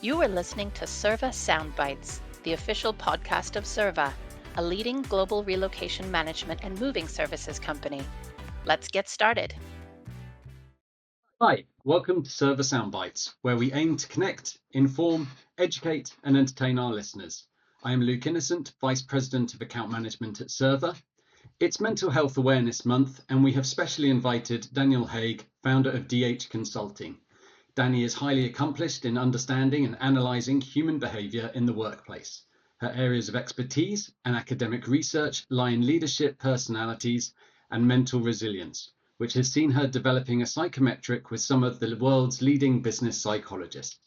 You are listening to Serva Soundbites, the official podcast of Serva, a leading global relocation management and moving services company. Let's get started. Hi, welcome to Serva Soundbites, where we aim to connect, inform, educate, and entertain our listeners. I am Luke Innocent, Vice President of Account Management at Serva. It's Mental Health Awareness Month, and we have specially invited Dannielle Haig, founder of DH Consulting. Danny is highly accomplished in understanding and analysing human behaviour in the workplace. Her areas of expertise and academic research lie in leadership personalities and mental resilience, which has seen her developing a psychometric with some of the world's leading business psychologists.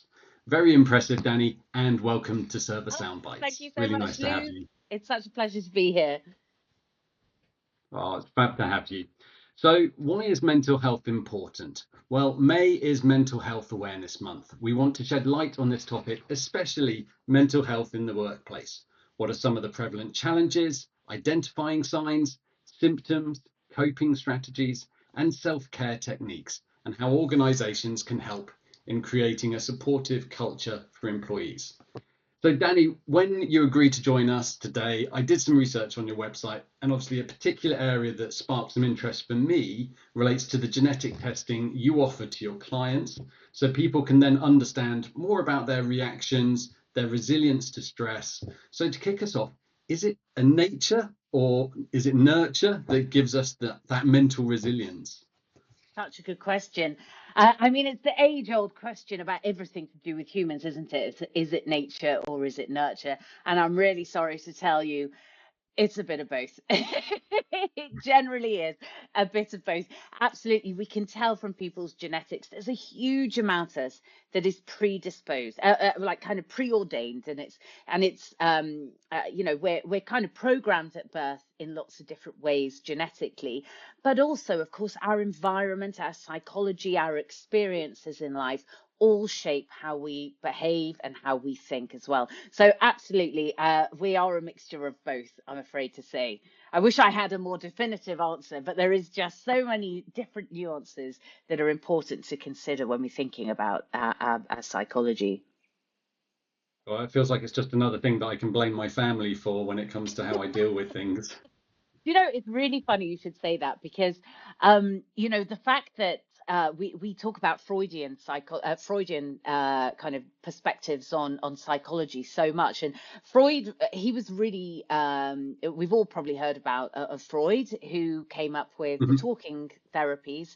Very impressive, Danny, and welcome to Serva Soundbites. Thank you so really much, nice to have you. It's such a pleasure to be here. Oh, it's fab to have you. So why is mental health important? Well, May is Mental Health Awareness Month. We want to shed light on this topic, especially mental health in the workplace. What are some of the prevalent challenges, identifying signs, symptoms, coping strategies, and self-care techniques, and how organizations can help in creating a supportive culture for employees. So Danny, when you agreed to join us today, I did some research on your website, and obviously a particular area that sparked some interest for me relates to the genetic testing you offer to your clients, so people can then understand more about their reactions, their resilience to stress. So to kick us off, is it a nature or is it nurture that gives us that mental resilience? Such a good question. It's the age-old question about everything to do with humans, isn't it? Is it nature or is it nurture? And I'm really sorry to tell you, it's a bit of both. It generally is a bit of both. Absolutely. We can tell from people's genetics, there's a huge amount of us that is predisposed, like kind of preordained. We're kind of programmed at birth in lots of different ways genetically, but also, of course, our environment, our psychology, our experiences in life all shape how we behave and how we think as well. So absolutely, we are a mixture of both, I'm afraid to say. I wish I had a more definitive answer, but there is just so many different nuances that are important to consider when we're thinking about our psychology. Well, it feels like it's just another thing that I can blame my family for when it comes to how I deal with things. It's really funny you should say that because, the fact that we talk about Freudian kind of perspectives on psychology so much, and Freud, he was really we've all probably heard about of Freud, who came up with the talking therapies,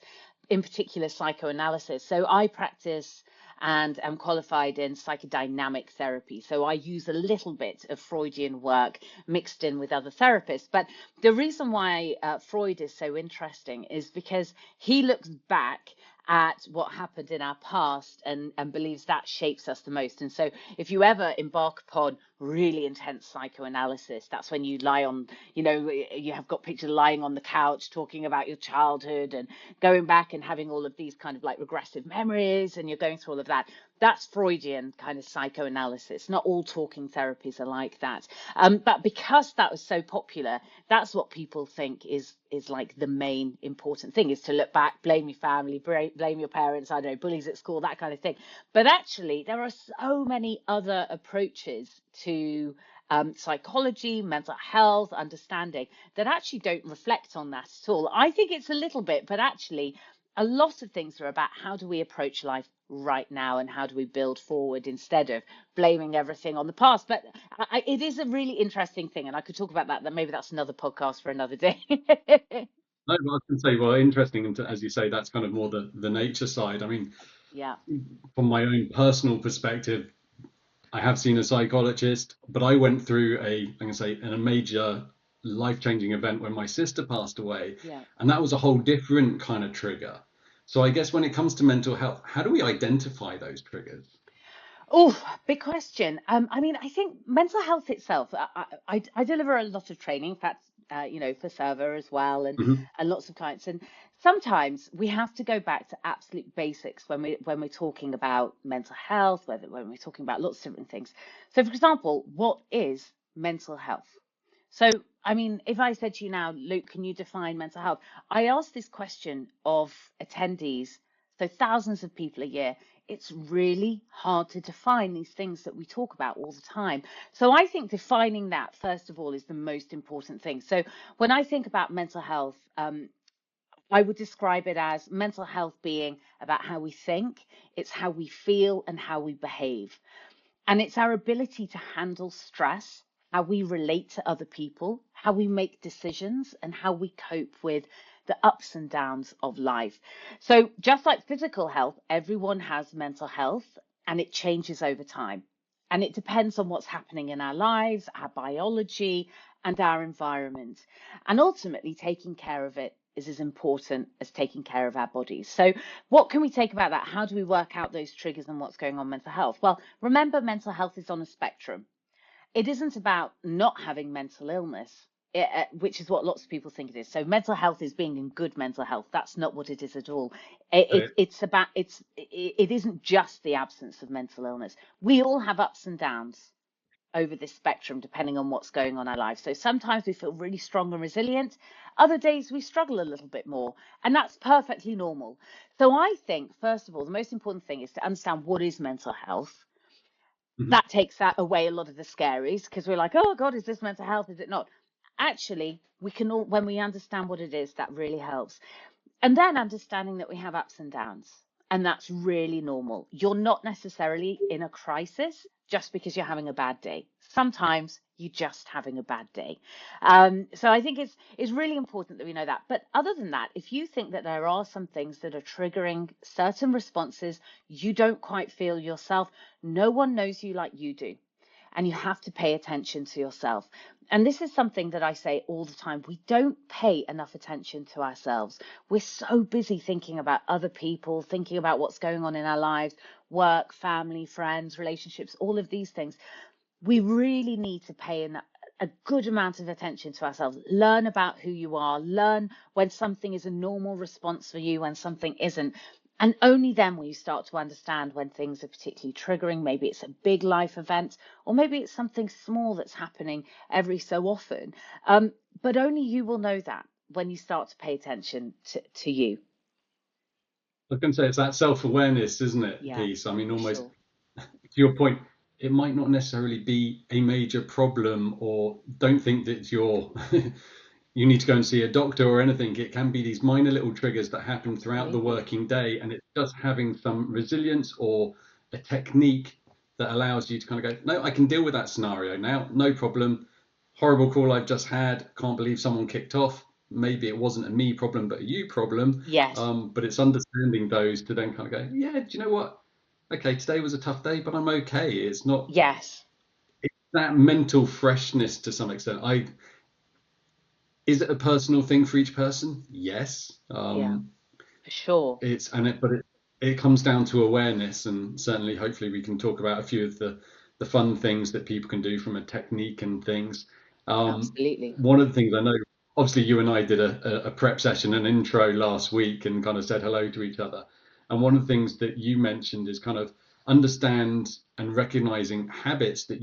in particular psychoanalysis. So I practice and am qualified in psychodynamic therapy. So I use a little bit of Freudian work mixed in with other therapists. But the reason why Freud is so interesting is because he looks back at what happened in our past and believes that shapes us the most. And so if you ever embark upon really intense psychoanalysis, that's when you lie on, you have got pictures lying on the couch talking about your childhood and going back and having all of these kind of like regressive memories, and you're going through all of that. That's Freudian kind of psychoanalysis. Not all talking therapies are like that. But because that was so popular, that's what people think is like the main important thing, is to look back, blame your family, blame your parents, I don't know, bullies at school, that kind of thing. But actually, there are so many other approaches to psychology, mental health, understanding that actually don't reflect on that at all. I think it's a little bit, but actually, a lot of things are about how do we approach life right now and how do we build forward instead of blaming everything on the past. But it is a really interesting thing, and I could talk about that. Maybe that's another podcast for another day. No, but I was going to say, well, interesting, and as you say, that's kind of more the nature side. I mean, Yeah. from my own personal perspective, I have seen a psychologist, but I went through a major life-changing event when my sister passed away, Yeah. and that was a whole different kind of trigger. So I guess when it comes to mental health, how do we identify those triggers? Oh, big question. I think mental health itself, I deliver a lot of training, in fact, for Server as well, and lots of clients. And sometimes we have to go back to absolute basics when we're talking about mental health, when we're talking about lots of different things. So, for example, what is mental health? So, if I said to you now, Luke, can you define mental health? I asked this question of attendees So thousands of people a year. It's really hard to define these things that we talk about all the time. So I think defining that, first of all, is the most important thing. So when I think about mental health, I would describe it as mental health being about how we think, it's how we feel, and how we behave. And it's our ability to handle stress, how we relate to other people, how we make decisions, and how we cope with the ups and downs of life. So, just like physical health, everyone has mental health and it changes over time. And it depends on what's happening in our lives, our biology, and our environment. And ultimately, taking care of it is as important as taking care of our bodies. So, what can we take about that? How do we work out those triggers and what's going on mental health? Well, remember, mental health is on a spectrum. It isn't about not having mental illness, which is what lots of people think it is. So mental health is being in good mental health. That's not what it is at all. It's about it isn't just the absence of mental illness. We all have ups and downs over this spectrum depending on what's going on in our lives. So sometimes we feel really strong and resilient. Other days we struggle a little bit more, and that's perfectly normal. So I think, first of all, the most important thing is to understand what is mental health. Mhm. That takes that away a lot of the scaries, because we're like, oh God, is this mental health? Is it not? Actually, we can all, when we understand what it is, that really helps. And then understanding that we have ups and downs, and that's really normal. You're not necessarily in a crisis just because you're having a bad day. Sometimes you're just having a bad day. So I think it's really important that we know that. But other than that, if you think that there are some things that are triggering certain responses you don't quite feel yourself, no one knows you like you do. And you have to pay attention to yourself. And this is something that I say all the time. We don't pay enough attention to ourselves. We're so busy thinking about other people, thinking about what's going on in our lives, work, family, friends, relationships, all of these things. We really need to pay a good amount of attention to ourselves. Learn about who you are. Learn when something is a normal response for you, when something isn't. And only then will you start to understand when things are particularly triggering. Maybe it's a big life event, or maybe it's something small that's happening every so often. But only you will know that when you start to pay attention to you. I was going to say it's that self-awareness, isn't it, Yeah, piece? I mean, for almost sure. to your point, it might not necessarily be a major problem, or don't think that you're you need to go and see a doctor or anything. It can be these minor little triggers that happen throughout the Absolutely. working day, and it's just having some resilience or a technique that allows you to kind of go, no, I can deal with that scenario now, no problem. Horrible call I've just had, can't believe someone kicked off. Maybe it wasn't a me problem, but a you problem. Yes. But it's understanding those to then kind of go, yeah, do you know what? Okay, today was a tough day, but I'm okay. It's not Yes. that mental freshness to some extent. Is it a personal thing for each person? Yes. Yeah, for sure. But it comes down to awareness, and certainly, hopefully, we can talk about a few of the fun things that people can do from a technique and things. Absolutely. One of the things I know, obviously, you and I did a prep session, an intro last week, and kind of said hello to each other. And one of the things that you mentioned is kind of understand and recognizing habits that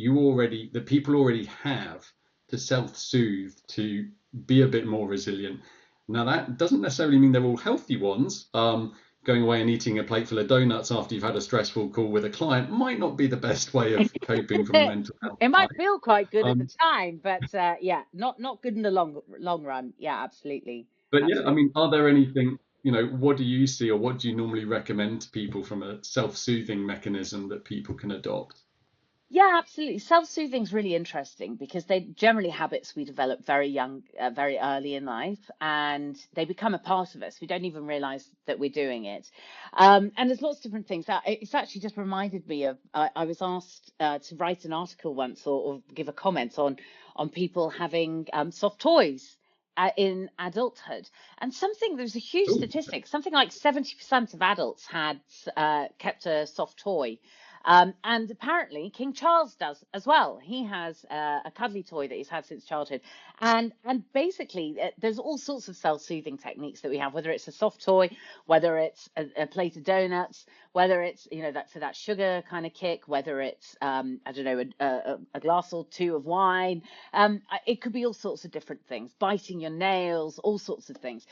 people already have to self-soothe, to be a bit more resilient. Now, that doesn't necessarily mean they're all healthy ones. Going away and eating a plate full of donuts after you've had a stressful call with a client might not be the best way of coping from a mental health It might side. feel quite good at the Um, time, but yeah, not good in the long run. Yeah, absolutely, but yeah, I absolutely. mean, are there anything, what do you see, or what do you normally recommend to people from a self-soothing mechanism that people can adopt? Yeah, absolutely. Self-soothing is really interesting because they generally habits we develop very young, very early in life, and they become a part of us. We don't even realize that we're doing it. And there's lots of different things. It's actually just reminded me of I was asked to write an article once, or give a comment on people having soft toys. In adulthood, and there was a huge Oh, statistic, something like 70% of adults had kept a soft toy, and apparently King Charles does as well. He has a cuddly toy that he's had since childhood. And basically, there's all sorts of self-soothing techniques that we have, whether it's a soft toy, whether it's a plate of donuts, whether it's, that sugar kind of kick, whether it's, I don't know, a glass or two of wine. It could be all sorts of different things, biting your nails, all sorts of things.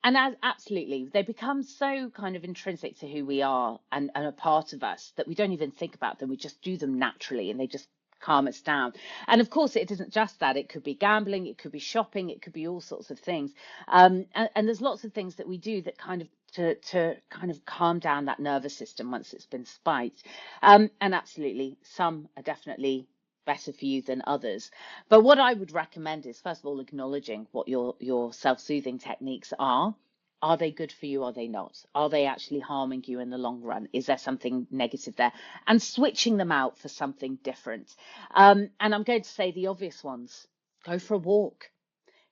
And as absolutely, they become so kind of intrinsic to who we are and a part of us that we don't even think about them. We just do them naturally and they just calm us down. And of course, it isn't just that. It could be gambling, it could be shopping, it could be all sorts of things. And there's lots of things that we do that kind of to kind of calm down that nervous system once it's been spiked. And absolutely, some are definitely better for you than others. But what I would recommend is, first of all, acknowledging what your self-soothing techniques are. Are they good for you? Are they not? Are they actually harming you in the long run? Is there something negative there? And switching them out for something different. And I'm going to say the obvious ones. Go for a walk.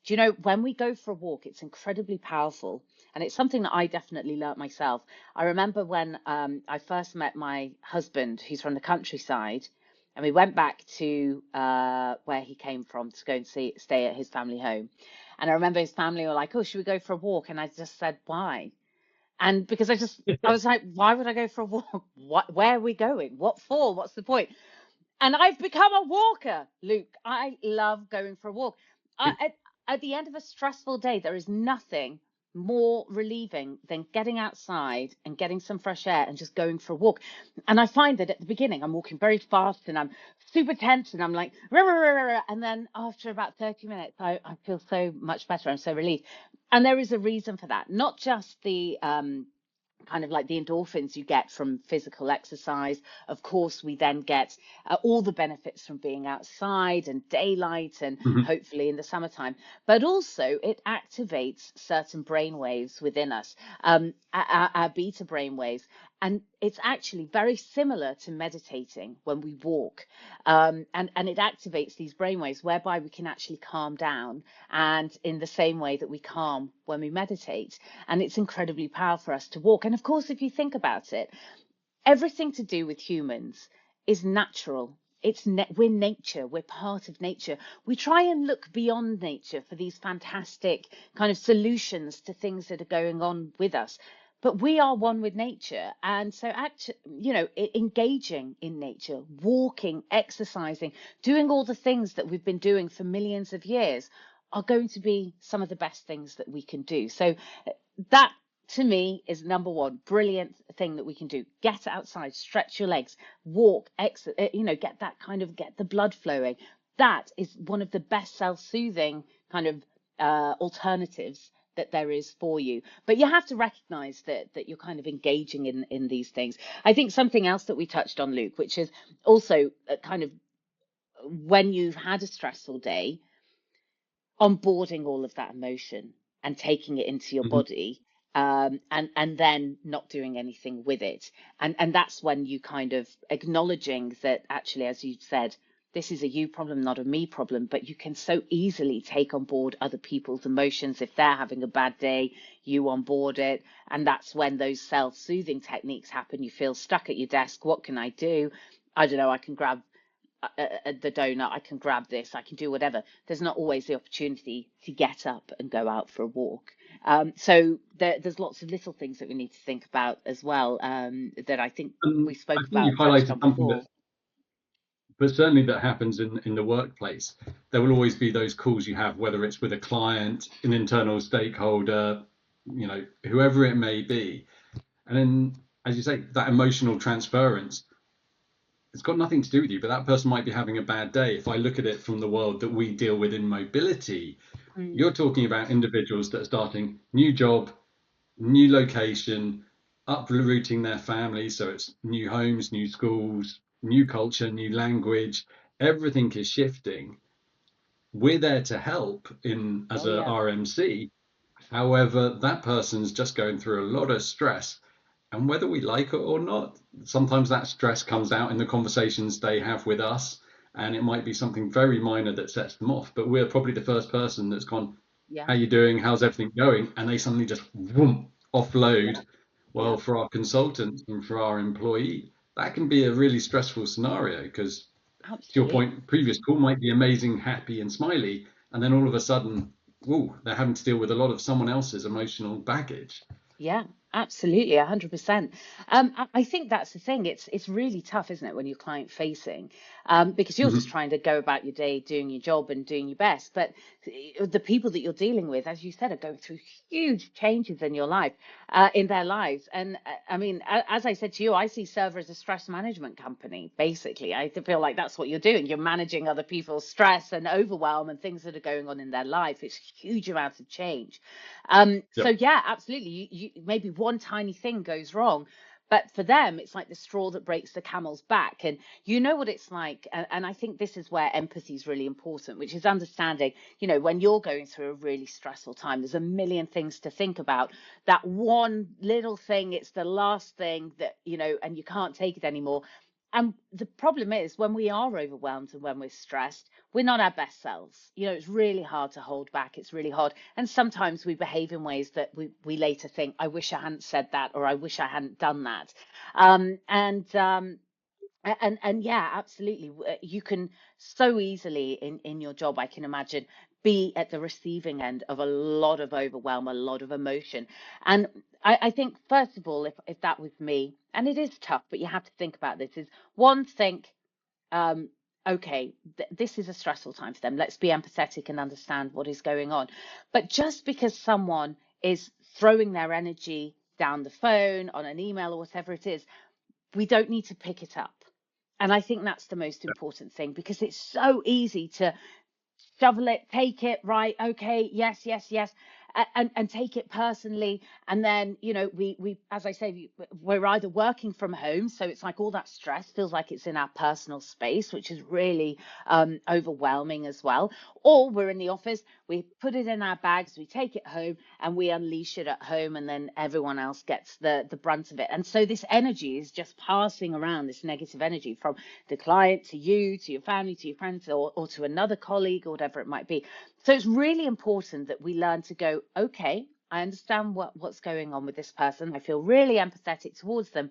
Do you know, when we go for a walk, it's incredibly powerful. And it's something that I definitely learnt myself. I remember when I first met my husband, who's from the countryside, and we went back to where he came from to go and stay at his family home. And I remember his family were like, "Oh, should we go for a walk?" And I just said, "Why?" And because I was like, "Why would I go for a walk? Where are we going? What for? What's the point?" And I've become a walker, Luke. I love going for a walk. At the end of a stressful day, there is nothing more relieving than getting outside and getting some fresh air and just going for a walk. And I find that at the beginning, I'm walking very fast and I'm super tense and I'm like, "Rah, rah, rah, rah, rah." And then after about 30 minutes, I feel so much better. I'm so relieved. And there is a reason for that, not just the kind of like the endorphins you get from physical exercise. Of course, we then get all the benefits from being outside and daylight and Mhm. hopefully in the summertime, but also it activates certain brain waves within us, our beta brain waves. And it's actually very similar to meditating when we walk. And it activates these brain waves whereby we can actually calm down, and in the same way that we calm when we meditate. And it's incredibly powerful for us to walk. And of course, if you think about it, everything to do with humans is natural. We're nature. We're part of nature. We try and look beyond nature for these fantastic kind of solutions to things that are going on with us. But we are one with nature. And so, engaging in nature, walking, exercising, doing all the things that we've been doing for millions of years are going to be some of the best things that we can do. So that to me is number one brilliant thing that we can do. Get outside, stretch your legs, walk, get the blood flowing. That is one of the best self-soothing kind of alternatives that there is for you. But you have to recognize that you're kind of engaging in these things. I think something else that we touched on, Luke, which is also kind of when you've had a stressful day, onboarding all of that emotion and taking it into your Mhm. body, and then not doing anything with it. And that's when you kind of acknowledging that actually, as you said, this is a you problem, not a me problem, but you can so easily take on board other people's emotions. If they're having a bad day, you onboard it. And that's when those self-soothing techniques happen. You feel stuck at your desk. What can I do? I don't know. I can grab the donut, I can grab this, I can do whatever. There's not always the opportunity to get up and go out for a walk. So there's lots of little things that we need to think about as well, that I think we I spoke think about you've and touched highlighted on something before. but certainly that happens in the workplace. There will always be those calls you have, whether it's with a client, an internal stakeholder, whoever it may be. And then, as you say, that emotional transference, it's got nothing to do with you, but that person might be having a bad day. If I look at it from the world that we deal with in mobility, Mm, you're talking about individuals that are starting new job, new location, uprooting their families. So it's new homes, new schools, new culture, new language. Everything is shifting. We're there to help in as oh a yeah, RMC. However, that person's just going through a lot of stress. And whether we like it or not, sometimes that stress comes out in the conversations they have with us. And it might be something very minor that sets them off. But we're probably the first person that's gone, yeah, how you doing? How's everything going? And they suddenly just whoom, yeah, offload. yeah, Well, for our consultants and for our employee, that can be a really stressful scenario because, to your absolutely. point, previous call might be amazing, happy, and smiley, and then all of a sudden, whoa, they're having to deal with a lot of someone else's emotional baggage. Yeah, Absolutely, 100%. I think that's the thing. It's really tough, isn't it, when you're client facing, because you're just Mhm. trying to go about your day, doing your job and doing your best. But the people that you're dealing with, as you said, are going through huge changes in your life, in their lives. And I mean, as I said to you, I see Server as a stress management company. Basically, I feel like that's what you're doing. You're managing other people's stress and overwhelm and things that are going on in their life. It's huge amounts of change. So Yep. yeah, absolutely. Maybe one tiny thing goes wrong, but for them, it's like the straw that breaks the camel's back. And you know what it's like. And I think this is where empathy is really important, which is understanding, when you're going through a really stressful time, there's a million things to think about. That one little thing, it's the last thing that, and you can't take it anymore. And the problem is when we are overwhelmed and when we're stressed, we're not our best selves. It's really hard to hold back. It's really hard. And sometimes we behave in ways that we later think, I wish I hadn't said that, or I wish I hadn't done that. And yeah, absolutely. You can so easily in your job, I can imagine, be at the receiving end of a lot of overwhelm, a lot of emotion. And I think, first of all, if that was me, and it is tough, but you have to think about this, is one, think, um, okay, this is a stressful time for them. Let's be empathetic and understand what is going on. But just because someone is throwing their energy down the phone, on an email, or whatever it is, we don't need to pick it up. And I think that's the most important thing, because it's so easy to shovel it, take it, right, okay, yes, yes, yes, and take it personally. And then, we as I say, we're either working from home, so it's like all that stress feels like it's in our personal space, which is really overwhelming as well. Or we're in the office, we put it in our bags, we take it home, and we unleash it at home, and then everyone else gets the brunt of it. And so this energy is just passing around, this negative energy, from the client to you, to your family, to your friends, or to another colleague, or whatever it might be. So it's really important that we learn to go, okay, I understand what's going on with this person. I feel really empathetic towards them,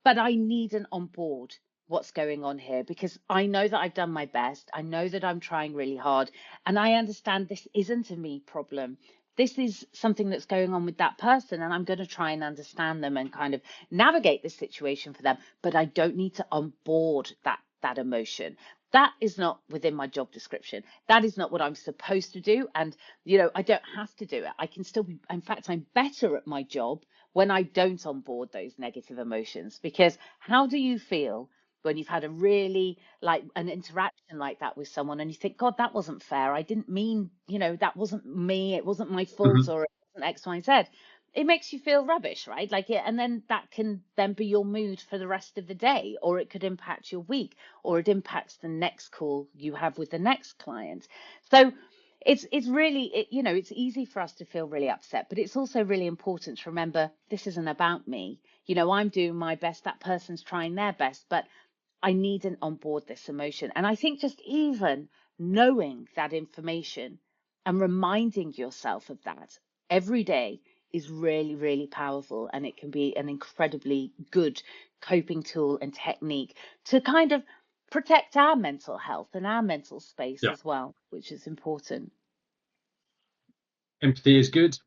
but I need an on board what's going on here, because I know that I've done my best. I know that I'm trying really hard, and I understand this isn't a me problem. This is something that's going on with that person, and I'm going to try and understand them and kind of navigate this situation for them. But I don't need to onboard that emotion. That is not within my job description. That is not what I'm supposed to do. And, I don't have to do it. I can still be, in fact, I'm better at my job when I don't onboard those negative emotions. Because how do you feel when you've had a really, like, an interaction like that with someone, and you think, God, that wasn't fair. I didn't mean, that wasn't me. It wasn't my fault, Mhm. or it wasn't X, Y, Z. It makes you feel rubbish, right? Like it, and then that can then be your mood for the rest of the day, or it could impact your week, or it impacts the next call you have with the next client. So it's really, it's easy for us to feel really upset, but it's also really important to remember this isn't about me. I'm doing my best, that person's trying their best, but I need an onboard this emotion. And I think just even knowing that information and reminding yourself of that every day is really, really powerful. And it can be an incredibly good coping tool and technique to kind of protect our mental health and our mental space Yeah. as well, which is important. Empathy is good.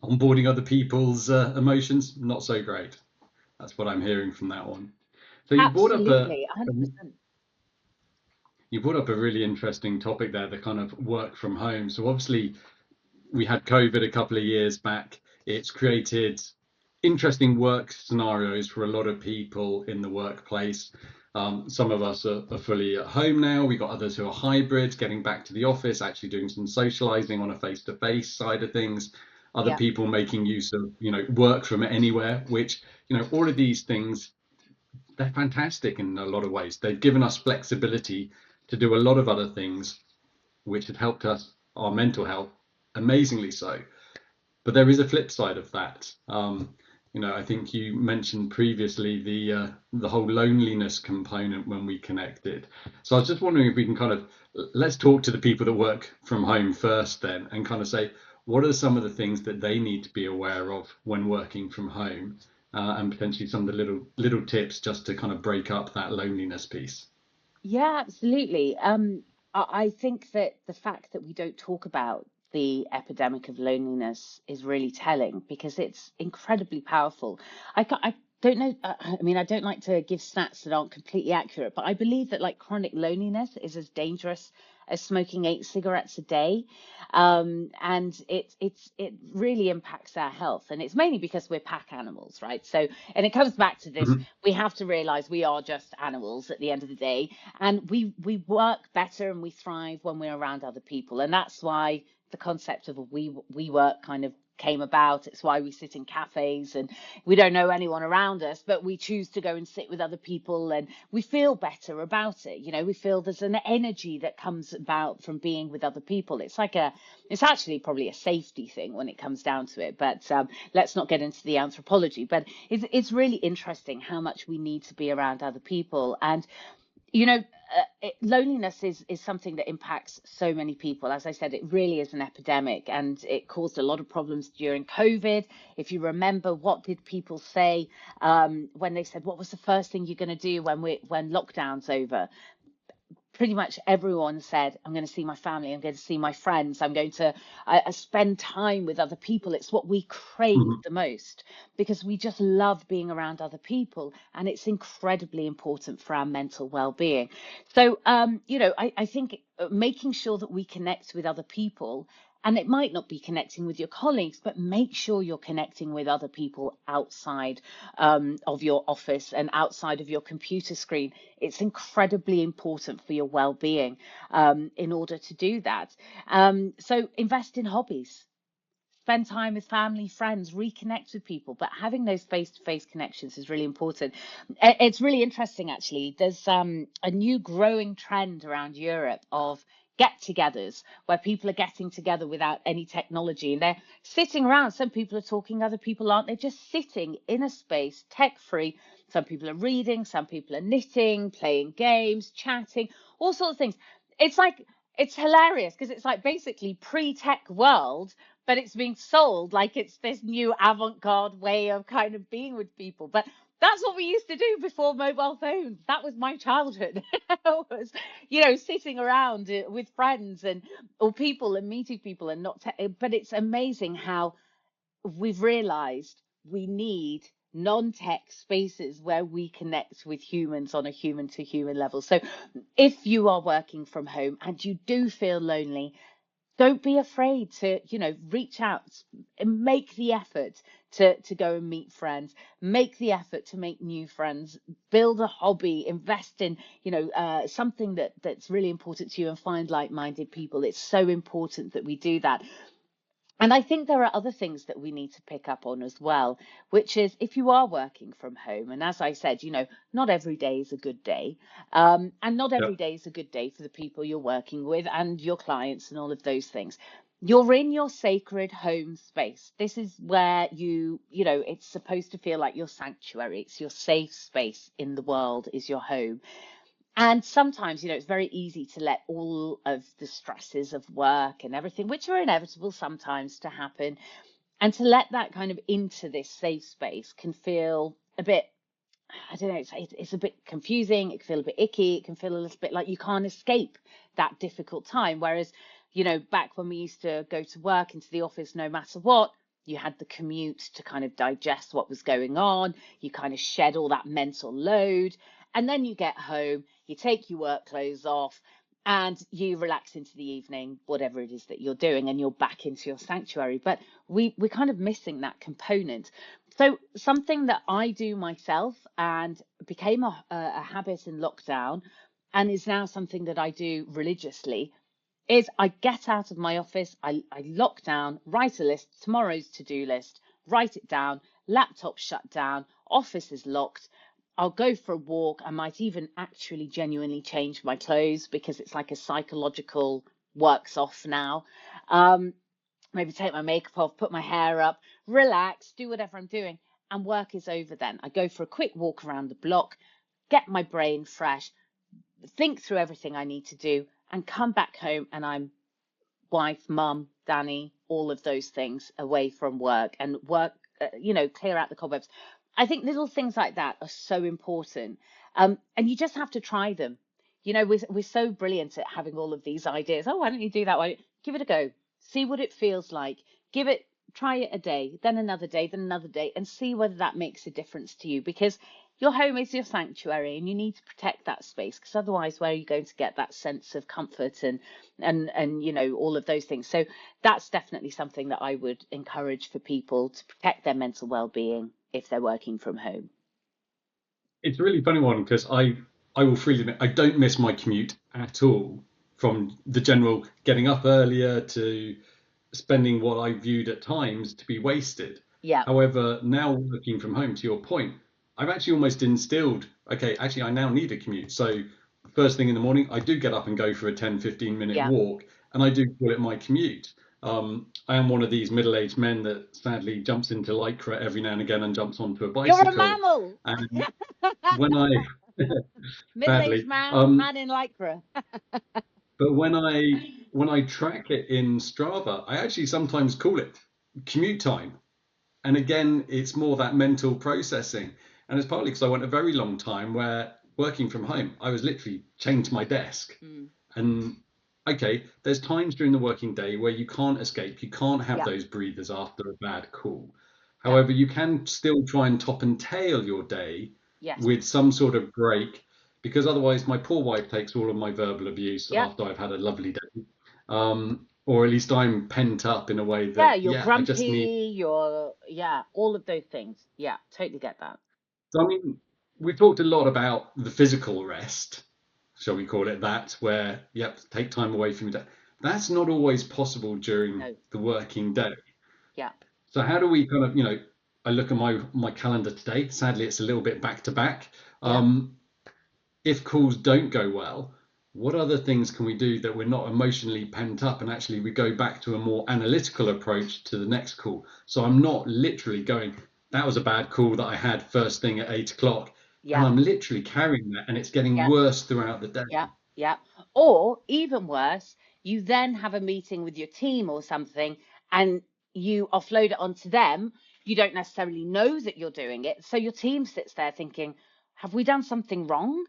Onboarding other people's emotions, not so great. That's what I'm hearing from that one. So Absolutely, 100%. you brought up a really interesting topic there, the kind of work from home. So obviously we had COVID a couple of years back. It's created interesting work scenarios for a lot of people in the workplace. Some of us are fully at home now. We've got others who are hybrid, getting back to the office, actually doing some socializing on a face-to-face side of things. Other Yeah. people making use of, work from anywhere, which, all of these things, they're fantastic in a lot of ways. They've given us flexibility to do a lot of other things, which have helped us, our mental health, amazingly so. But there is a flip side of that. I think you mentioned previously the whole loneliness component when we connected. So I was just wondering if we can kind of, let's talk to the people that work from home first then, and kind of say, what are some of the things that they need to be aware of when working from home, and potentially some of the little tips just to kind of break up that loneliness piece. Yeah, absolutely. I think that the fact that we don't talk about the epidemic of loneliness is really telling, because it's incredibly powerful. I don't know. I mean, I don't like to give stats that aren't completely accurate, but I believe that like chronic loneliness is as dangerous as smoking 8 cigarettes a day. And it really impacts our health. And it's mainly because we're pack animals, right? So, and it comes back to this, Mhm. we have to realize we are just animals at the end of the day. And we work better and we thrive when we're around other people. And that's why the concept of a we work kind of came about. It's why we sit in cafes and we don't know anyone around us, but we choose to go and sit with other people and we feel better about it. You know, we feel there's an energy that comes about from being with other people. It's actually probably a safety thing when it comes down to it, but let's not get into the anthropology. But it's really interesting how much we need to be around other people. And you know, loneliness is something that impacts so many people. As I said, it really is an epidemic, and it caused a lot of problems during COVID. If you remember, what did people say when they said, what was the first thing you're going to do when lockdown's over? Pretty much everyone said, I'm going to see my family, I'm going to see my friends, I'm going to spend time with other people. It's what we crave Mhm. the most, because we just love being around other people, and it's incredibly important for our mental well-being. So I think making sure that we connect with other people, and it might not be connecting with your colleagues, but make sure you're connecting with other people outside of your office and outside of your computer screen. It's incredibly important for your well-being in order to do that. So invest in hobbies, spend time with family, friends, reconnect with people, but having those face-to-face connections is really important. It's really interesting, actually. There's a new growing trend around Europe of get-togethers where people are getting together without any technology, and they're sitting around. Some people are talking, other people aren't. They're just sitting in a space, tech-free. Some people are reading, some people are knitting, playing games, chatting, all sorts of things. It's like, it's hilarious because it's like basically pre-tech world, but it's being sold like it's this new avant-garde way of kind of being with people. But that's what we used to do before mobile phones. That was my childhood. Was, sitting around with friends and or people and meeting people and not. But it's amazing how we've realized we need non-tech spaces where we connect with humans on a human to human level. So if you are working from home and you do feel lonely, don't be afraid to reach out and make the effort to go and meet friends, make the effort to make new friends, build a hobby, invest in something that's really important to you, and find like-minded people. It's so important that we do that. And I think there are other things that we need to pick up on as well, which is if you are working from home, and as I said, not every day is a good day, and not every Yep. day is a good day for the people you're working with and your clients and all of those things. You're in your sacred home space. This is where it's supposed to feel like your sanctuary. It's your safe space in the world, is your home. And sometimes, it's very easy to let all of the stresses of work and everything, which are inevitable sometimes to happen, and to let that kind of into this safe space can feel a bit, I don't know, it's a bit confusing. It can feel a bit icky. It can feel a little bit like you can't escape that difficult time. Whereas, back when we used to go to work into the office, no matter what, you had the commute to kind of digest what was going on. You kind of shed all that mental load. And then you get home, you take your work clothes off, and you relax into the evening, whatever it is that you're doing, and you're back into your sanctuary. But we're kind of missing that component. So something that I do myself and became a habit in lockdown, and is now something that I do religiously, is I get out of my office, I lock down, write a list, tomorrow's to-do list, write it down, laptop shut down, office is locked. I'll go for a walk. I might even actually genuinely change my clothes because it's like a psychological works off now. Maybe take my makeup off, put my hair up, relax, do whatever I'm doing, and work is over then. I go for a quick walk around the block, get my brain fresh, think through everything I need to do, and come back home, and I'm wife, mum, Danny, all of those things away from work, and work, clear out the cobwebs. I think little things like that are so important. And you just have to try them. We're so brilliant at having all of these ideas. Oh, why don't you do that? Give it a go. See what it feels like. Try it a day, then another day, then another day, and see whether that makes a difference to you. Because your home is your sanctuary, and you need to protect that space. Because otherwise, where are you going to get that sense of comfort and all of those things? So that's definitely something that I would encourage for people to protect their mental well-being if they're working from home. It's a really funny one because I will freely admit I don't miss my commute at all, from the general getting up earlier to spending what I viewed at times to be wasted. Yeah, However, now working from home, to your point, I've actually almost instilled, okay, actually, I now need a commute. So, first thing in the morning, I do get up and go for a 10-15 minute yeah. walk, and I do call it my commute. I am one of these middle aged men that sadly jumps into Lycra every now and again and jumps onto a You're a bicycle. mammal. And when I, Middle-aged sadly, man in lycra. but when I track it in Strava, I actually sometimes call it commute time. And again, it's more that mental processing. And it's partly because I went a very long time where working from home, I was literally chained to my desk. And okay, there's times during the working day where you can't escape, you can't have Yeah, those breathers after a bad call. yeah, However, you can still try and top and tail your day yes, with some sort of break, because otherwise my poor wife takes all of my verbal abuse yeah. after I've had a lovely day. Or at least I'm pent up in a way Yeah, that, you're yeah, I just need. grumpy, yeah, all of those things. Yeah, totally get that. So, I mean, we've talked a lot about the physical rest, shall we call it that, where you have to take time away from your day. That's not always possible during No, the working day. yeah, So how do we kind of, I look at my calendar today. Sadly, it's a little bit back to back. yeah. If calls don't go well, what other things can we do that we're not emotionally pent up, and actually we go back to a more analytical approach to the next call? So I'm not literally going, that was a bad call that I had first thing at 8 o'clock, and Yeah, I'm literally carrying that, and it's getting yeah, worse throughout the day. yeah, yeah. Or even worse, you then have a meeting with your team or something and you offload it onto them. You don't necessarily know that you're doing it. So your team sits there thinking, have we done something wrong?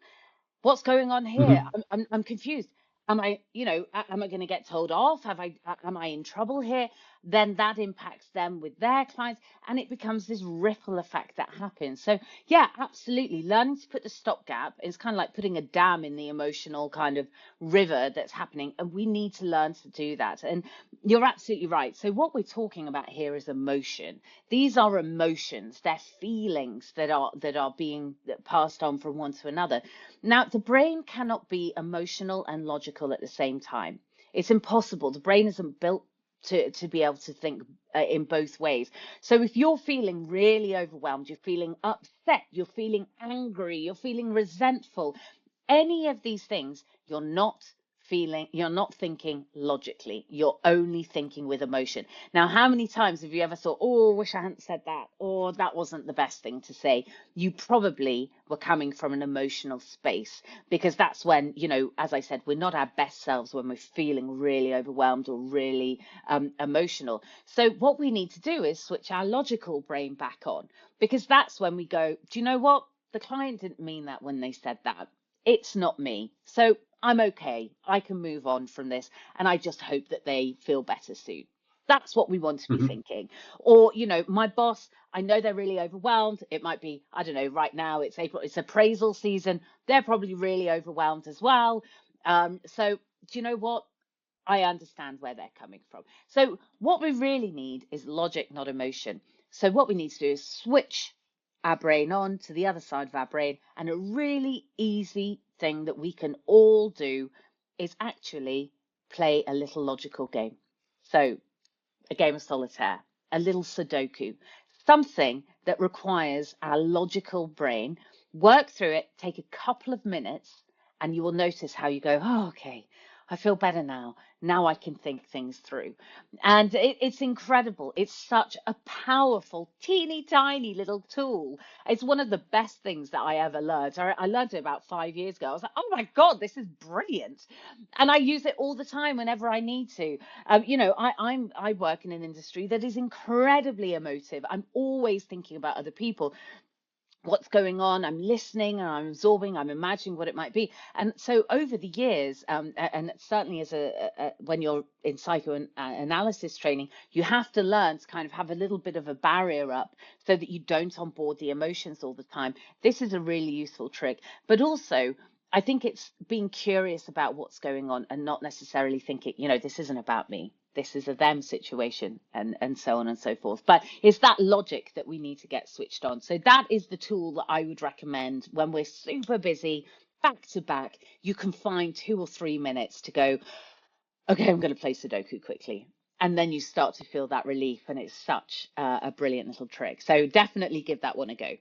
What's going on here? Mhm. I'm confused. Am I going to get told off? Am I in trouble here? Then that impacts them with their clients, and it becomes this ripple effect that happens. So yeah, absolutely. Learning to put the stopgap is kind of like putting a dam in the emotional kind of river that's happening, and we need to learn to do that. And you're absolutely right. So what we're talking about here is emotion. These are emotions. They're feelings that are being passed on from one to another. Now, the brain cannot be emotional and logical at the same time. It's impossible. The brain isn't built to be able to think in both ways. So if you're feeling really overwhelmed, you're feeling upset, you're feeling angry, you're feeling resentful, any of these things, you're not thinking logically. You're only thinking with emotion. Now, how many times have you ever thought, oh, I wish I hadn't said that, or that wasn't the best thing to say? You probably were coming from an emotional space, because that's when, as I said, we're not our best selves when we're feeling really overwhelmed or really emotional. So what we need to do is switch our logical brain back on, because that's when we go, do you know what? The client didn't mean that when they said that. It's not me. So I'm okay. I can move on from this. And I just hope that they feel better soon. That's what we want to be Mhm. thinking. Or, my boss, I know they're really overwhelmed. It might be, I don't know, right now it's April, it's appraisal season. They're probably really overwhelmed as well. So do you know what? I understand where they're coming from. So what we really need is logic, not emotion. So what we need to do is switch our brain on to the other side of our brain. And a really easy thing that we can all do is actually play a little logical game. So a game of solitaire, a little Sudoku, something that requires our logical brain. Work through it, take a couple of minutes, and you will notice how you go, oh, okay, I feel better now. Now I can think things through. And it's incredible. It's such a powerful, teeny tiny little tool. It's one of the best things that I ever learned. I learned it about 5 years ago. I was like, oh my God, this is brilliant. And I use it all the time whenever I need to. I work in an industry that is incredibly emotive. I'm always thinking about other people. what's going on. I'm listening and I'm absorbing, I'm imagining what it might be. And so over the years, and certainly as when you're in psychoanalysis training, you have to learn to kind of have a little bit of a barrier up so that you don't onboard the emotions all the time. This is a really useful trick. But also, I think it's being curious about what's going on and not necessarily thinking, this isn't about me. This is a them situation, and so on and so forth. But it's that logic that we need to get switched on. So that is the tool that I would recommend when we're super busy, back to back. You can find 2 or 3 minutes to go, okay, I'm going to play Sudoku quickly. And then you start to feel that relief. And it's such a brilliant little trick. So definitely give that one a go.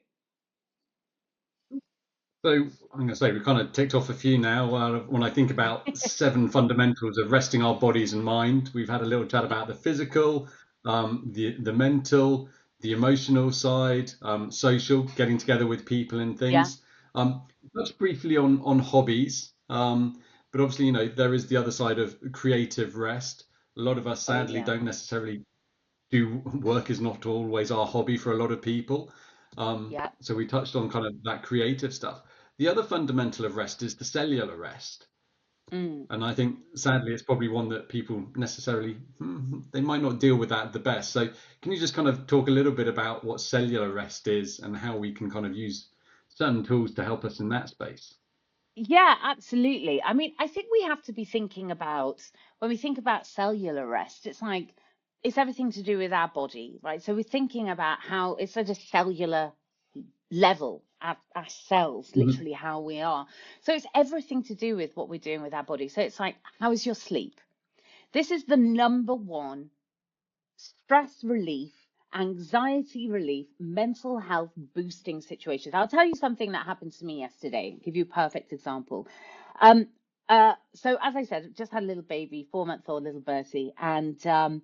So I'm going to say we kind of ticked off a few now. When I think about 7 fundamentals of resting our bodies and mind, we've had a little chat about the physical, the mental, the emotional side, social, getting together with people and Yeah. things. Touch briefly on hobbies, but obviously, there is the other side of creative rest. A lot of us sadly don't necessarily do work is not always our hobby for a lot of people. So we touched on kind of that creative stuff. The other fundamental of rest is the cellular rest. And I think sadly it's probably one that people necessarily they might not deal with that the best. So can you just kind of talk a little bit about what cellular rest is and how we can kind of use certain tools to help us in that space? Yeah, absolutely. I mean, I think we have to be thinking about when we think about cellular rest, it's like it's everything to do with our body, right? So we're thinking about how it's at a cellular level, our cells, Mhm. literally how we are. So it's everything to do with what we're doing with our body. So it's like, how is your sleep? This is the number one stress relief, anxiety relief, mental health boosting situations. I'll tell you something that happened to me yesterday. Give you a perfect example. Um, so as I said, just had a little baby, 4-month-old little Bertie, and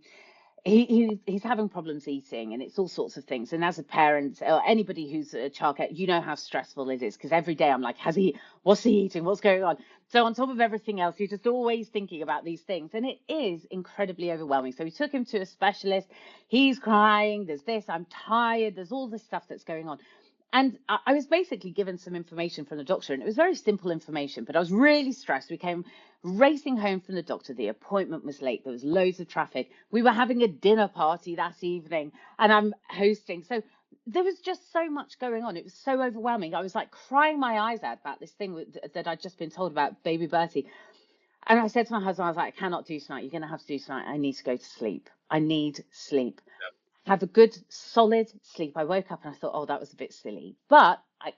he's having problems eating, and it's all sorts of things. And as a parent or anybody who's a childcare, you know how stressful it is because every day I'm like, what's he eating? What's going on? So on top of everything else, you're just always thinking about these things, and it is incredibly overwhelming. So we took him to a specialist. He's crying. There's this. I'm tired. There's all this stuff that's going on. And I was basically given some information from the doctor, and it was very simple information, but I was really stressed. We came racing home from the doctor. The appointment was late. There was loads of traffic. We were having a dinner party that evening, and I'm hosting. So there was just so much going on. It was so overwhelming. I was like crying my eyes out about this thing that I'd just been told about baby Bertie. And I said to my husband, I was like, I cannot do tonight. You're going to have to do tonight. I need to go to sleep. I need sleep. Have a good solid sleep. I woke up and I thought, oh, that was a bit silly. But I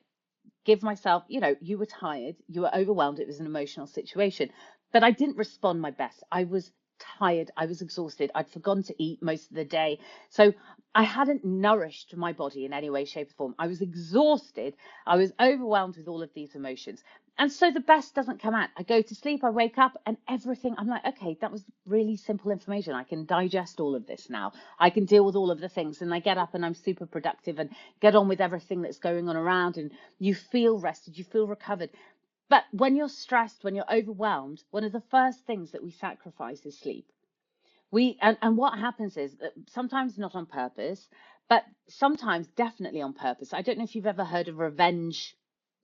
give myself, you were tired, you were overwhelmed. It was an emotional situation. But I didn't respond my best. I was tired. I was exhausted. I'd forgotten to eat most of the day. So I hadn't nourished my body in any way, shape, or form. I was exhausted. I was overwhelmed with all of these emotions. And so the best doesn't come out. I go to sleep, I wake up, and everything, I'm like, okay, that was really simple information. I can digest all of this now. I can deal with all of the things. And I get up and I'm super productive and get on with everything that's going on around. And you feel rested, you feel recovered. But when you're stressed, when you're overwhelmed, one of the first things that we sacrifice is sleep. And what happens is that sometimes not on purpose, but sometimes definitely on purpose. I don't know if you've ever heard of revenge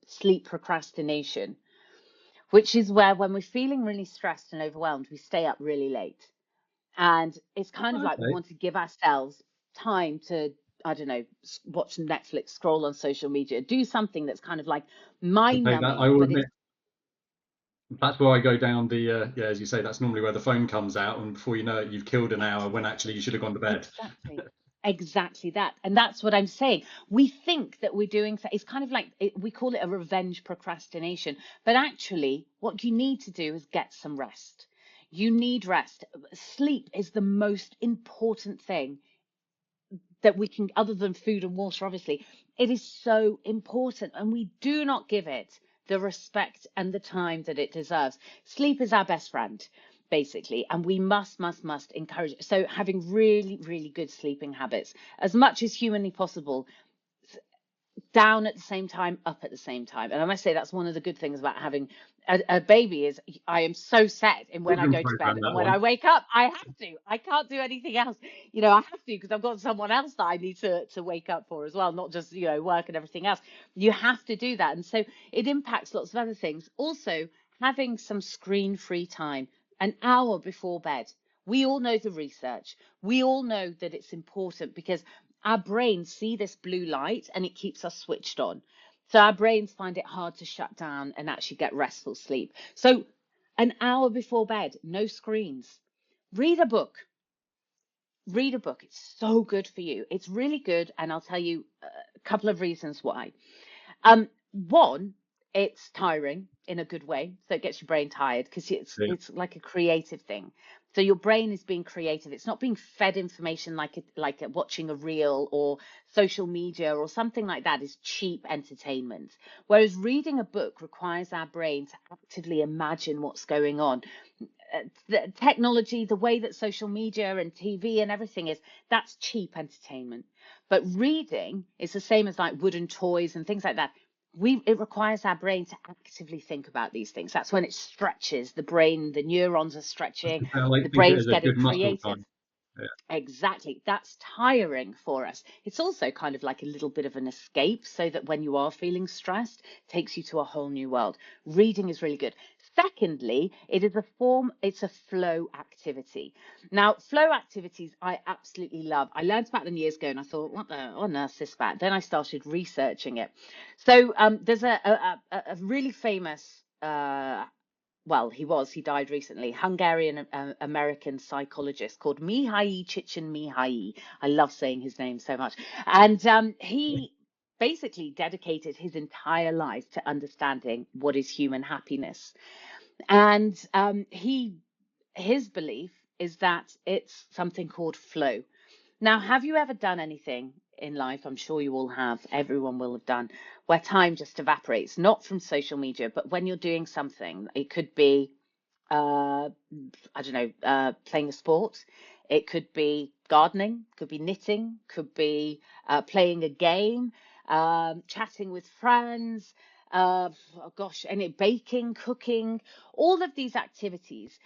sleep procrastination, which is where when we're feeling really stressed and overwhelmed, we stay up really late. And it's kind of like we Okay. want to give ourselves time to, I don't know, watch Netflix, scroll on social media, do something that's kind of like mind Okay, that I numbing, will but admit it's that's where I go down the yeah, as you say, that's normally where the phone comes out, and before you know it, you've killed an hour when actually you should have gone to bed. exactly that. And that's what I'm saying. We think that we're doing, it's kind of like we call it a revenge procrastination, but actually what you need to do is get some rest. You need rest. Sleep is the most important thing that we can, other than food and water, obviously. It is so important, and we do not give it the respect and the time that it deserves. Sleep is our best friend, basically, and we must encourage it. So having really, really good sleeping habits, as much as humanly possible, down at the same time, up at the same time. And I must say that's one of the good things about having a baby is I am so set in when I Children go to bed program, and that when I one. wake up, I have to. I can't do anything else. I have to because I've got someone else that I need to wake up for as well, not just, work and everything else. You have to do that. And so it impacts lots of other things. Also, having some screen-free time, an hour before bed. We all know the research. We all know that it's important because our brains see this blue light and it keeps us switched on. So our brains find it hard to shut down and actually get restful sleep. So an hour before bed, no screens. Read a book. Read a book. It's so good for you. It's really good. And I'll tell you a couple of reasons why. One, it's tiring in a good way, so it gets your brain tired because Yeah. it's like a creative thing. So your brain is being creative. It's not being fed information like watching a reel or social media or something like that is cheap entertainment. Whereas reading a book requires our brain to actively imagine what's going on. The technology, the way that social media and TV and everything is, that's cheap entertainment. But reading is the same as like wooden toys and things like that. It requires our brain to actively think about these things. That's when it stretches the brain, the neurons are stretching, I like the to think of it brain's as a getting good muscle creative. time. Yeah. Exactly. That's tiring for us. It's also kind of like a little bit of an escape so that when you are feeling stressed, it takes you to a whole new world. Reading is really good. Secondly, it's a flow activity. Now, flow activities I absolutely love. I learned about them years ago and I thought, what on earth is this about? Then I started researching it. So there's a really famous he died recently, Hungarian American psychologist called Mihaly Csikszentmihalyi. I love saying his name so much. And he basically dedicated his entire life to understanding what is human happiness. And his belief is that it's something called flow. Now, have you ever done anything in life? I'm sure you all have. Everyone will have done, where time just evaporates, not from social media, but when you're doing something. It could be I don't know, playing a sport. It could be gardening, could be knitting, could be playing a game, chatting with friends, and baking, cooking, all of these activities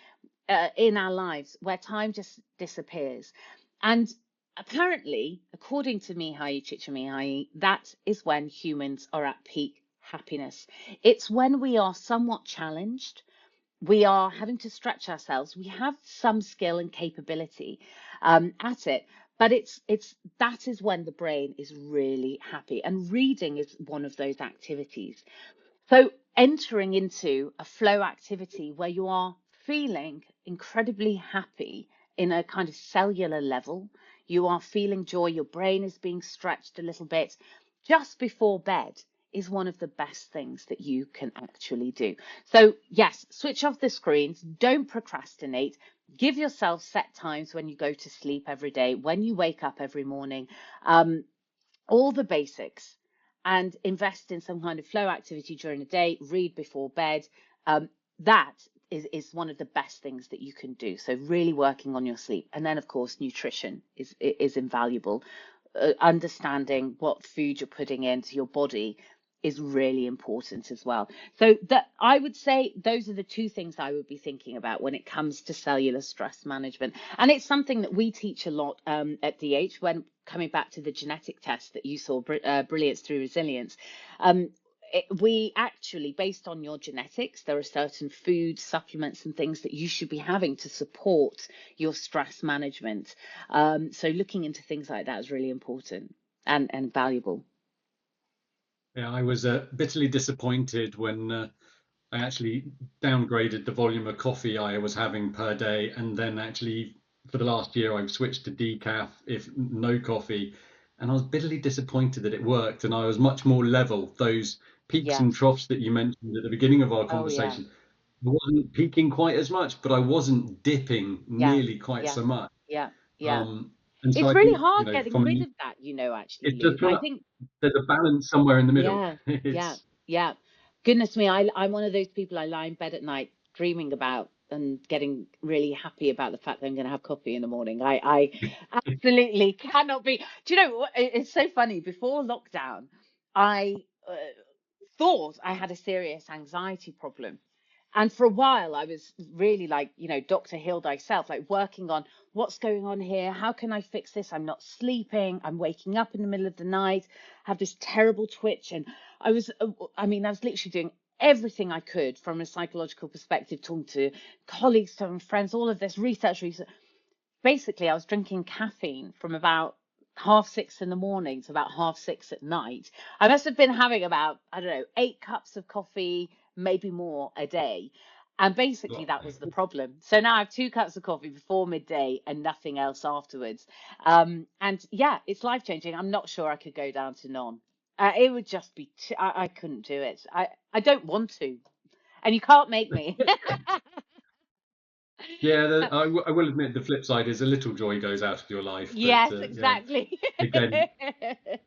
in our lives where time just disappears. And apparently, according to Mihaly Csikszentmihalyi, that is when humans are at peak happiness. It's when we are somewhat challenged, we are having to stretch ourselves, we have some skill and capability at it, but that is when the brain is really happy, and reading is one of those activities. So entering into a flow activity where you are feeling incredibly happy in a kind of cellular level, you are feeling joy, your brain is being stretched a little bit just before bed, is one of the best things that you can actually do. So yes, switch off the screens, don't procrastinate, give yourself set times when you go to sleep every day, when you wake up every morning, all the basics, and invest in some kind of flow activity during the day, read before bed. That is one of the best things that you can do. So really working on your sleep. And then, of course, nutrition is invaluable. Understanding what food you're putting into your body is really important as well. So that I would say those are the two things I would be thinking about when it comes to cellular stress management. And it's something that we teach a lot at DH. When coming back to the genetic test that you saw, Brilliance Through Resilience, we actually, based on your genetics, there are certain food supplements and things that you should be having to support your stress management. So looking into things like that is really important and valuable. Yeah, I was bitterly disappointed when I actually downgraded the volume of coffee I was having per day, and then actually for the last year I've switched to decaf, if no coffee, and I was bitterly disappointed that it worked, and I was much more level. Those peaks and Yes. troughs that you mentioned at the beginning of our Oh, yeah. conversation, I wasn't peaking quite as much, but I wasn't dipping Yeah. nearly quite Yeah. so much. Yeah. Yeah. And so It's I really think, hard getting from rid an, of that, actually, it's just Luke. trying I to, think, there's a balance somewhere in the middle. yeah, yeah, It's yeah. Goodness me, I'm one of those people I lie in bed at night dreaming about and getting really happy about the fact that I'm going to have coffee in the morning. I absolutely cannot be. Do you know what? It's so funny. Before lockdown, I thought I had a serious anxiety problem. And for a while, I was really like, Dr. Heal Thyself, like working on what's going on here. How can I fix this? I'm not sleeping. I'm waking up in the middle of the night, have this terrible twitch. And I was literally doing everything I could from a psychological perspective, talking to colleagues, to friends, all of this research. Basically, I was drinking caffeine from about 6:30 in the morning to about 6:30 at night. I must have been having about, I don't know, 8 cups of coffee, maybe more a day. And basically, Well, that was the problem. So now I have 2 cups of coffee before midday and nothing else afterwards. And yeah, it's life changing. I'm not sure I could go down to none. It would just be, I couldn't do it. I don't want to. And you can't make me. yeah, I will admit the flip side is a little joy goes out of your life, but Yes, yeah, exactly. again,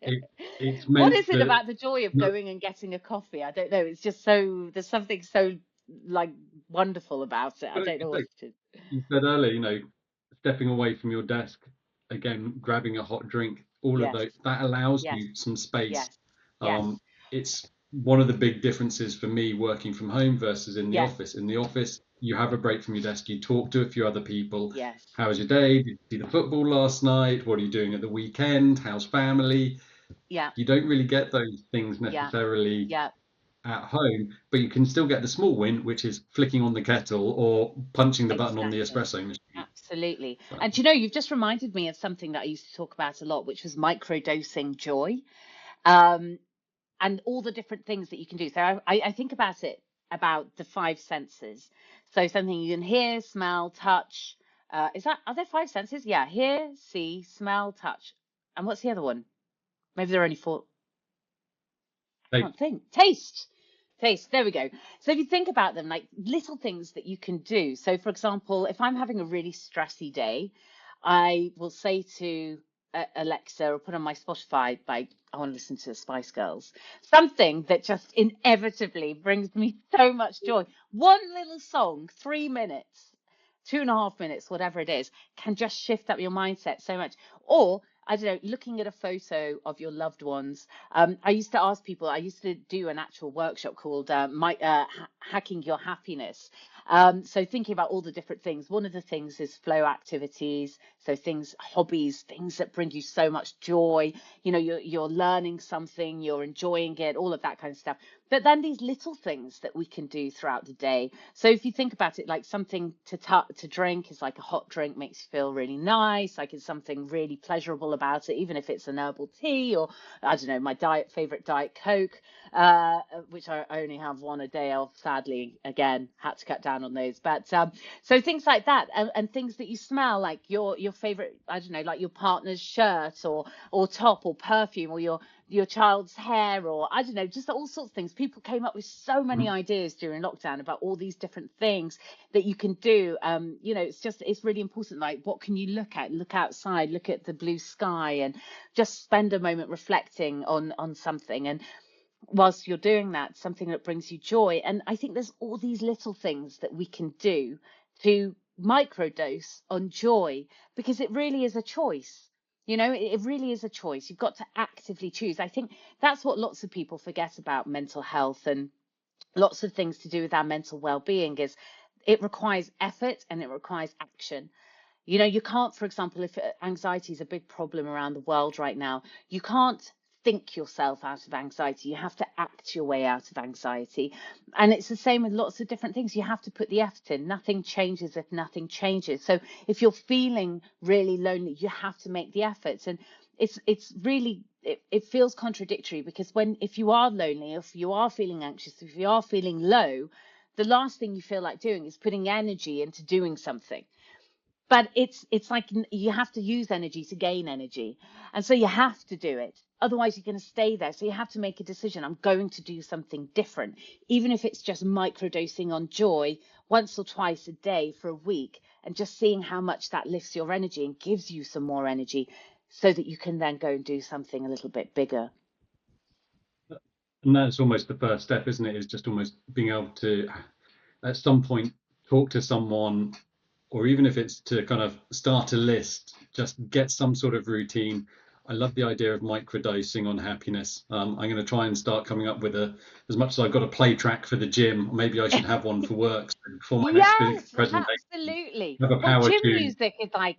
it, it's What meant is it that. about the joy of No, going and getting a coffee? I don't know. It's just so, there's something so like wonderful about it. I but don't know what like it is. you said earlier, stepping away from your desk, again, grabbing a hot drink, all of Yes, those, that allows yes, you some space. yes, yes, Um, it's one of the big differences for me working from home versus in the yes, office. In the office, you have a break from your desk, you talk to a few other people. yes. How was your day? Did you see the football last night? What are you doing at the weekend? How's family? Yeah, You don't really get those things yeah, necessarily yeah, at home, but you can still get the small win, which is flicking on the kettle or punching the button on the exactly. espresso machine. Absolutely. So, And you've just reminded me of something that I used to talk about a lot, which was microdosing joy. And all the different things that you can do. So I think about it about the five senses. So something you can hear, smell, touch. Are there five senses? Yeah, hear, see, smell, touch. And what's the other one? Maybe there are only four. I hey, can't think. Taste. Taste. There we go. So if you think about them, like little things that you can do. So for example, if I'm having a really stressy day, I will say to Alexa or put on my Spotify, like I want to listen to the Spice Girls, something that just inevitably brings me so much joy. One little song, 3 minutes, 2.5 minutes, whatever it is, can just shift up your mindset so much. Or I don't know, looking at a photo of your loved ones. I used to ask people, I used to do an actual workshop called Hacking Your Happiness. So thinking about all the different things. One of the things is flow activities. So things, hobbies, things that bring you so much joy. You're learning something, you're enjoying it, all of that kind of stuff. But then these little things that we can do throughout the day. So if you think about it, like something to drink is like a hot drink makes you feel really nice. Like it's something really pleasurable about it, even if it's an herbal tea or I don't know, my favorite Diet Coke, which I only have one a day of. Sadly, again, had to cut down on those. But so things like that, and things that you smell, like your favorite, I don't know, like your partner's shirt or top or perfume or your child's hair, or I don't know, just all sorts of things. People came up with so many ideas during lockdown about all these different things that you can do. It's really important. Like, what can you look at? Look outside, look at the blue sky, and just spend a moment reflecting on something. And whilst you're doing that, something that brings you joy. And I think there's all these little things that we can do to microdose on joy, because it really is a choice. It really is a choice. You've got to actively choose. I think that's what lots of people forget about mental health and lots of things to do with our mental well-being is it requires effort and it requires action. You can't, for example, if anxiety is a big problem around the world right now, you can't think yourself out of anxiety. You have to act your way out of anxiety. And it's the same with lots of different things. You have to put the effort in. Nothing changes if nothing changes. So if you're feeling really lonely, you have to make the efforts. And it's really, it feels contradictory because if you are lonely, if you are feeling anxious, if you are feeling low, the last thing you feel like doing is putting energy into doing something. But it's like you have to use energy to gain energy, and so you have to do it, otherwise you're going to stay there. So you have to make a decision. I'm going to do something different, even if it's just microdosing on joy once or twice a day for a week, and just seeing how much that lifts your energy and gives you some more energy so that you can then go and do something a little bit bigger. and that's almost the first step, isn't it? Is just almost being able to, at some point, talk to someone, or even if it's to kind of start a list, just get some sort of routine. I love the idea of microdosing on happiness. I'm going to try and start coming up with as much as I've got a play track for the gym, maybe I should have one for work. So before my next Yes, presentation, absolutely. have a Well, power gym tune. music is like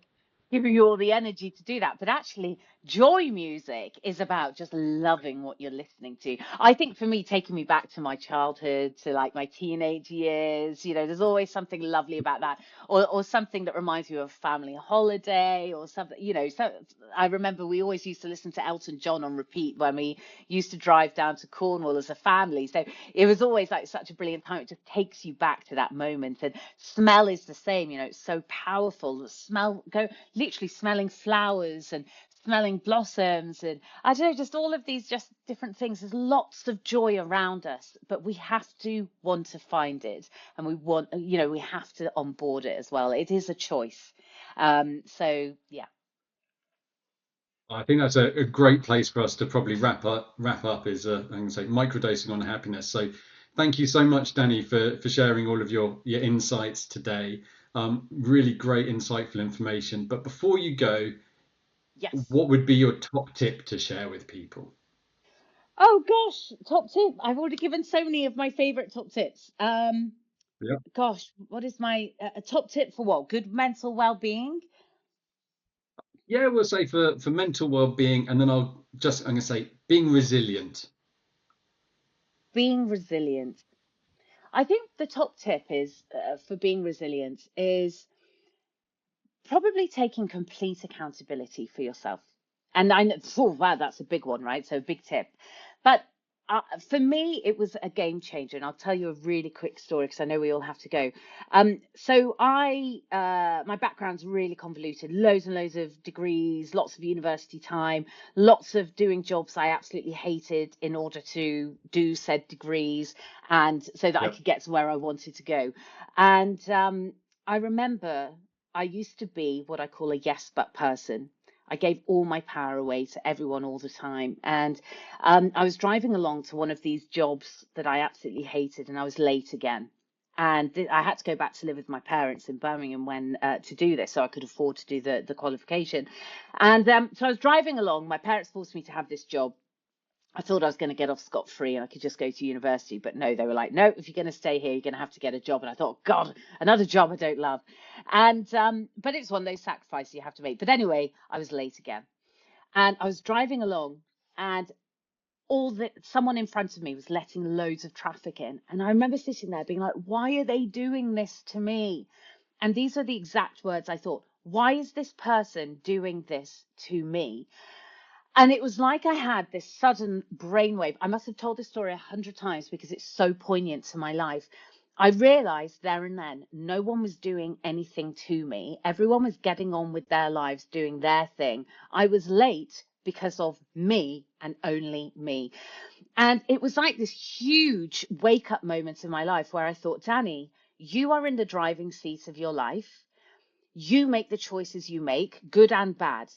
giving you all the energy to do that. But actually, joy music is about just loving what you're listening to. I think for me, taking me back to my childhood, to like my teenage years, there's always something lovely about that, or something that reminds you of a family holiday or something, So I remember we always used to listen to Elton John on repeat when we used to drive down to Cornwall as a family. So it was always like such a brilliant time. It just takes you back to that moment. And smell is the same, it's so powerful. The smell, go literally smelling flowers and smelling blossoms, and I don't know, just all of these just different things. There's lots of joy around us, but we have to want to find it, and we have to onboard it as well. It is a choice. So yeah. I think that's a great place for us to probably wrap up is I'm going to say microdosing on happiness. So thank you so much, Danny, for sharing all of your insights today. Really great, insightful information. But before you go, Yes. what would be your top tip to share with people? Oh gosh, top tip. I've already given so many of my favorite top tips. Yeah. Gosh, what is my top tip for what? Good mental well-being? Yeah, we'll say for mental well-being, and then I'm going to say being resilient. Being resilient. I think the top tip is for being resilient is probably taking complete accountability for yourself. And I know, oh, wow, that's a big one, right? So, big tip. But for me, it was a game changer. And I'll tell you a really quick story because I know we all have to go. So, my background's really convoluted, loads and loads of degrees, lots of university time, lots of doing jobs I absolutely hated in order to do said degrees and so that I Yep. could get to where I wanted to go. And I remember I used to be what I call a yes but person. I gave all my power away to everyone all the time. And I was driving along to one of these jobs that I absolutely hated, and I was late again. And I had to go back to live with my parents in Birmingham when to do this, so I could afford to do the qualification. And so I was driving along. My parents forced me to have this job. I thought I was going to get off scot-free and I could just go to university, but no, they were like, no, if you're going to stay here, you're going to have to get a job. And I thought, God, another job I don't love. And but it's one of those sacrifices you have to make. But anyway, I was late again, and I was driving along, and someone in front of me was letting loads of traffic in, and I remember sitting there being like, why are they doing this to me? And these are the exact words I thought. Why is this person doing this to me? And it was like I had this sudden brainwave. I must have told this story 100 times because it's so poignant to my life. I realized there and then no one was doing anything to me. Everyone was getting on with their lives, doing their thing. I was late because of me and only me. And it was like this huge wake up moment in my life where I thought, Danny, you are in the driving seat of your life. You make the choices you make, good and bad.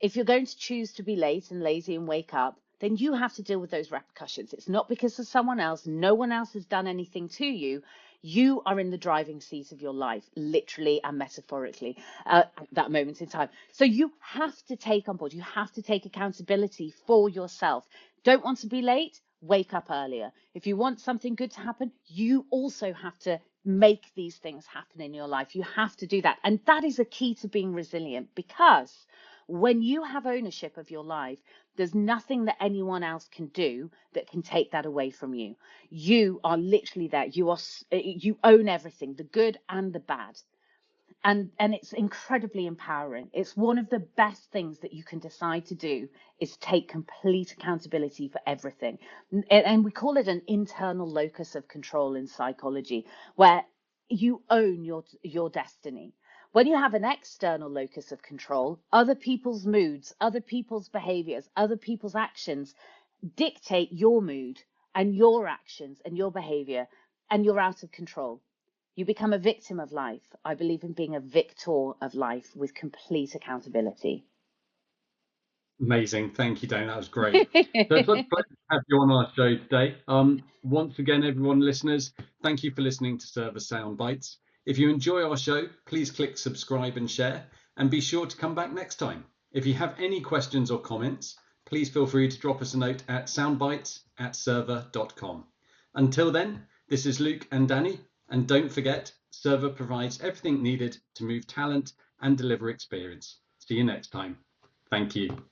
If you're going to choose to be late and lazy and wake up, then you have to deal with those repercussions. It's not because of someone else. No one else has done anything to you. You are in the driving seat of your life, literally and metaphorically, at that moment in time. So you have to take on board, you have to take accountability for yourself. Don't want to be late? Wake up earlier. If you want something good to happen, you also have to make these things happen in your life. You have to do that. And that is a key to being resilient, because when you have ownership of your life, there's nothing that anyone else can do that can take that away from you. You are literally there. You own everything, the good and the bad. And it's incredibly empowering. It's one of the best things that you can decide to do, is take complete accountability for everything. And we call it an internal locus of control in psychology, where you own your destiny. When you have an external locus of control, other people's moods, other people's behaviors, other people's actions dictate your mood and your actions and your behavior, and you're out of control. You become a victim of life. I believe in being a victor of life with complete accountability. Amazing. Thank you, Dan. That was great. So it's such a pleasure to have you on our show today. Once again, everyone, listeners, thank you for listening to Server Soundbites. If you enjoy our show, please click subscribe and share, and be sure to come back next time. If you have any questions or comments, please feel free to drop us a note at soundbites@server.com. Until then, this is Luke and Danny, and don't forget, Server provides everything needed to move talent and deliver experience. See you next time. Thank you.